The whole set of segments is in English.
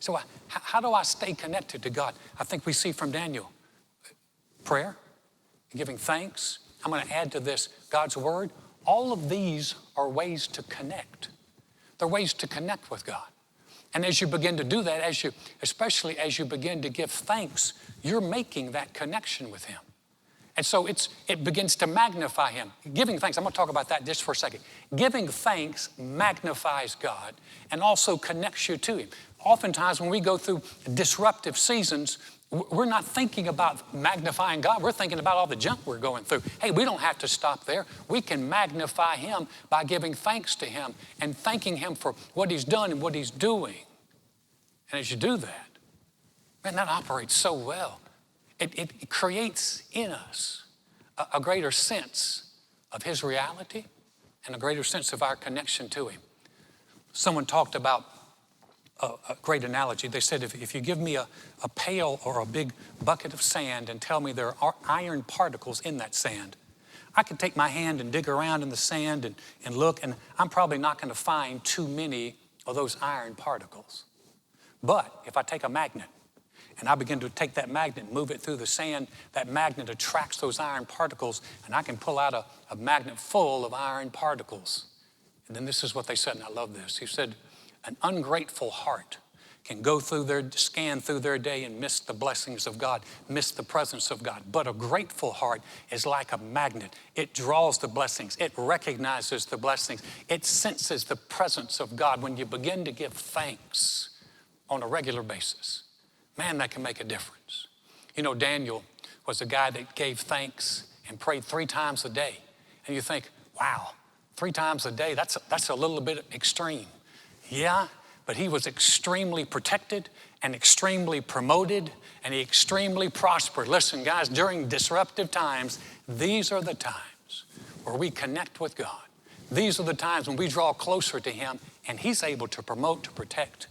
So how do I stay connected to God? I think we see from Daniel, prayer, giving thanks. I'm going to add to this God's word. All of these are ways to connect. They're ways to connect with God. And as you begin to do that, especially as you begin to give thanks, you're making that connection with him. And so it begins to magnify him. Giving thanks, I'm going to talk about that just for a second. Giving thanks magnifies God and also connects you to him. Oftentimes when we go through disruptive seasons, we're not thinking about magnifying God. We're thinking about all the junk we're going through. Hey, we don't have to stop there. We can magnify him by giving thanks to him and thanking him for what he's done and what he's doing. And as you do that, man, that operates so well. It creates in us a greater sense of his reality and a greater sense of our connection to him. Someone talked about a great analogy. They said, if you give me a pail or a big bucket of sand and tell me there are iron particles in that sand, I can take my hand and dig around in the sand and look, and I'm probably not going to find too many of those iron particles. But if I take a magnet and I begin to take that magnet and move it through the sand, that magnet attracts those iron particles, and I can pull out a magnet full of iron particles. And then this is what they said, and I love this. He said, an ungrateful heart can scan through their day and miss the blessings of God, miss the presence of God. But a grateful heart is like a magnet. It draws the blessings. It recognizes the blessings. It senses the presence of God. When you begin to give thanks on a regular basis, man, that can make a difference. You know, Daniel was a guy that gave thanks and prayed 3 times a day. And you think, wow, 3 times a day, that's a little bit extreme. Yeah, but he was extremely protected and extremely promoted, and he extremely prospered. Listen, guys, during disruptive times, these are the times where we connect with God. These are the times when we draw closer to him, and he's able to promote, to protect,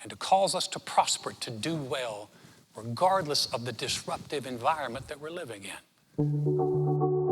and to cause us to prosper, to do well, regardless of the disruptive environment that we're living in.